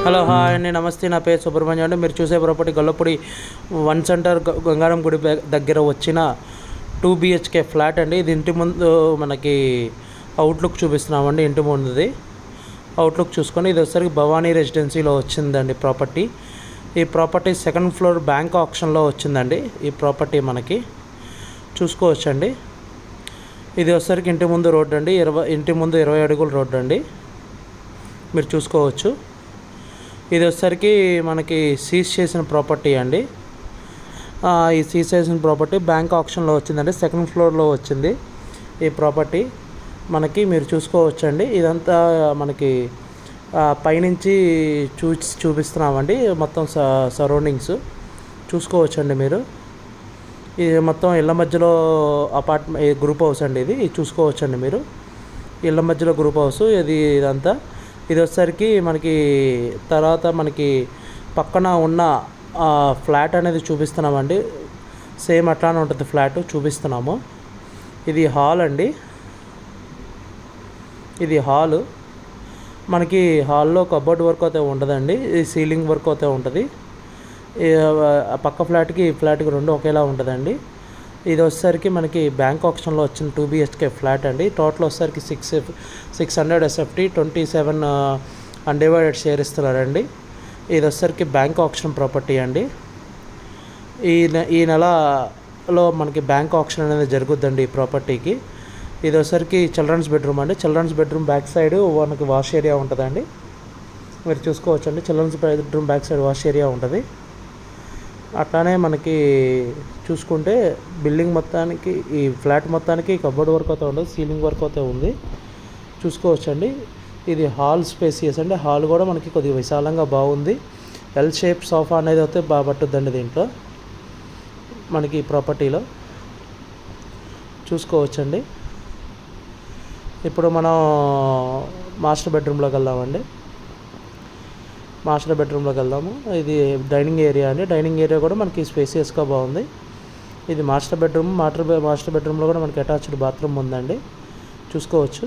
Hello hi అండి, నమస్తే. నా పేరు సుబ్రహ్మణ్యం అండి. మీరు చూసే property Gollapudi one centre Gangaram గుడి దగ్గర వచ్చిన 2 BHK ఫ్లాట్ అండి. ఇది ఇంటి ముందు మనకి అవుట్లుక్ చూపిస్తున్నామండి. ఇంటి ముందుది అవుట్లుక్ చూసుకొని ఇది వచ్చేసరికి భవానీ రెసిడెన్సీలో వచ్చిందండి ప్రాపర్టీ. ఈ ప్రాపర్టీ 2nd ఫ్లోర్ బ్యాంక్ ఆప్షన్లో వచ్చిందండి. ఈ ప్రాపర్టీ మనకి చూసుకోవచ్చండి. ఇది వచ్చేసరికి ఇంటి ముందు రోడ్డు అండి. ఇంటి ముందు 20 అడుగుల రోడ్డు అండి, మీరు చూసుకోవచ్చు. ఇది వచ్చేసరికి మనకి సీజ్ చేసిన ప్రాపర్టీ అండి. ఈ సీజ్ చేసిన ప్రాపర్టీ బ్యాంక్ ఆప్షన్లో వచ్చిందండి. 2nd ఫ్లోర్లో వచ్చింది ఈ ప్రాపర్టీ మనకి, మీరు చూసుకోవచ్చండి. ఇదంతా మనకి పైనుంచి చూపిస్తున్నామండి. మొత్తం సరౌండింగ్స్ చూసుకోవచ్చండి మీరు. ఇది మొత్తం ఇళ్ళ మధ్యలో గ్రూప్ హౌస్ అండి. ఇది చూసుకోవచ్చండి మీరు. ఇళ్ళ మధ్యలో గ్రూప్ హౌస్ ఇదంతా. ఇది వచ్చేసరికి మనకి తర్వాత మనకి పక్కన ఉన్న ఫ్లాట్ అనేది చూపిస్తున్నామండి. సేమ్ అట్లానే ఉంటుంది ఫ్లాట్, చూపిస్తున్నాము. ఇది హాల్ అండి. ఇది హాలు మనకి. హాల్లో కబోర్డ్ వర్క్ అయితే ఉండదండి, సీలింగ్ వర్క్ అయితే ఉంటుంది. పక్క ఫ్లాట్కి ఈ ఫ్లాట్కి రెండు ఒకేలా ఉంటుందండి. ఇది వచ్చేసరికి మనకి బ్యాంక్ ఆప్షన్లో వచ్చిన 2 BHK ఫ్లాట్ అండి. టోటల్ వచ్చేసరికి 600 SFT 27 అన్డివైడెడ్ షేర్ ఇస్తున్నారండి. ఇది వచ్చేసరికి బ్యాంక్ ఆప్షన్ ప్రాపర్టీ అండి. ఈ నెలలో మనకి బ్యాంక్ ఆప్షన్ అనేది జరుగుద్దండి ఈ ప్రాపర్టీకి. ఇది వచ్చేసరికి చిల్డ్రన్స్ బెడ్రూమ్ అండి. చిల్డ్రన్స్ బెడ్రూమ్ బ్యాక్ సైడ్ మనకి వాష్ ఏరియా ఉంటుందండి, మీరు చూసుకోవచ్చండి. Children's bedroom back side wash area ఉంటుంది. అట్లానే మనకి చూసుకుంటే బిల్డింగ్ మొత్తానికి, ఈ ఫ్లాట్ మొత్తానికి కబోర్డ్ వర్క్ అయితే ఉండదు, సీలింగ్ వర్క్ అయితే ఉంది, చూసుకోవచ్చండి. ఇది హాల్ స్పేసియస్ అండి. హాల్ కూడా మనకి కొద్దిగా విశాలంగా బాగుంది. ఎల్ షేప్ సోఫా అనేది అయితే బాగా పట్టుద్దండి దీంట్లో మనకి ఈ ప్రాపర్టీలో, చూసుకోవచ్చండి. ఇప్పుడు మనం మాస్టర్ బెడ్రూమ్లోకి వెళ్దామండి. మాస్టర్ బెడ్రూమ్లోకి వెళ్దాము. ఇది డైనింగ్ ఏరియా అండి. డైనింగ్ ఏరియా కూడా మనకి స్పేసియస్గా బాగుంది. ఇది మాస్టర్ బెడ్రూమ్. మాస్టర్ బెడ్రూమ్లో కూడా మనకి అటాచ్డ్ బాత్రూమ్ ఉందండి, చూసుకోవచ్చు.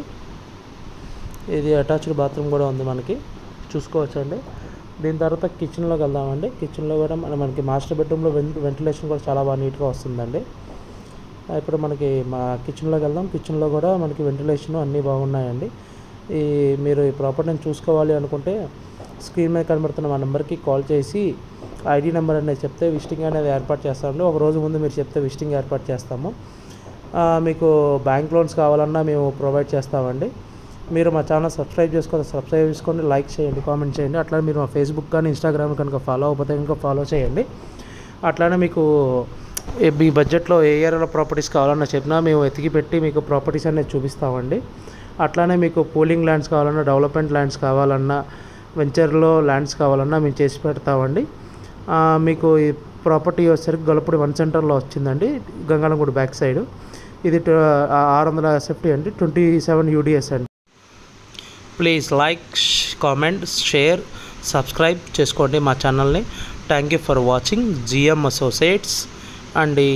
ఇది అటాచ్డ్ బాత్రూమ్ కూడా ఉంది మనకి, చూసుకోవచ్చండి. దీని తర్వాత కిచెన్లోకి వెళ్దామండి. కిచెన్లో కూడా మనకి మాస్టర్ బెడ్రూమ్లో వెంటిలేషన్ కూడా చాలా బాగా నీట్గా వస్తుందండి. ఇప్పుడు మనకి మా కిచెన్లోకి వెళ్దాం. కిచెన్లో కూడా మనకి వెంటిలేషన్ అన్నీ బాగున్నాయండి. మీరు ఈ ప్రాపర్టీని చూసుకోవాలి అనుకుంటే స్క్రీన్ మీద కనబడుతున్న మా నెంబర్కి కాల్ చేసి ID నెంబర్ అనేది చెప్తే విజిటింగ్ అనేది ఏర్పాటు చేస్తామండి. ఒక రోజు ముందు మీరు చెప్తే విజిటింగ్ ఏర్పాటు చేస్తాము. మీకు బ్యాంక్ లోన్స్ కావాలన్నా మేము ప్రొవైడ్ చేస్తామండి. మీరు మా ఛానల్ సబ్స్క్రైబ్ చేసుకోండి, లైక్ చేయండి, కామెంట్ చేయండి. అట్లా మీరు మా ఫేస్బుక్ కానీ ఇన్స్టాగ్రామ్ కనుక ఫాలో అవ్వకపోతే కనుక ఫాలో చేయండి. అట్లానే మీకు మీ బడ్జెట్లో ఏ ఏరియాలో ప్రాపర్టీస్ కావాలన్నా చెప్పినా మేము వెతికి పెట్టి మీకు ప్రాపర్టీస్ అనేది చూపిస్తామండి. అట్లానే మీకు పూలింగ్ ల్యాండ్స్ కావాలన్నా, డెవలప్మెంట్ ల్యాండ్స్ కావాలన్నా, వెంచర్లో ల్యాండ్స్ కావాలన్నా మేము చేసి పెడతామండి. మీకు ఈ ప్రాపర్టీ వచ్చేసరికి గొల్లపూడి వన్ సెంటర్లో వచ్చిందండి, గంగారం గుడి బ్యాక్ సైడ్. ఇది 600 SFT అండి, 27 UDS అండి. Please like, comment, share, subscribe చేసుకోండి మా ఛానల్ని. Thank you for watching GM associates అండి.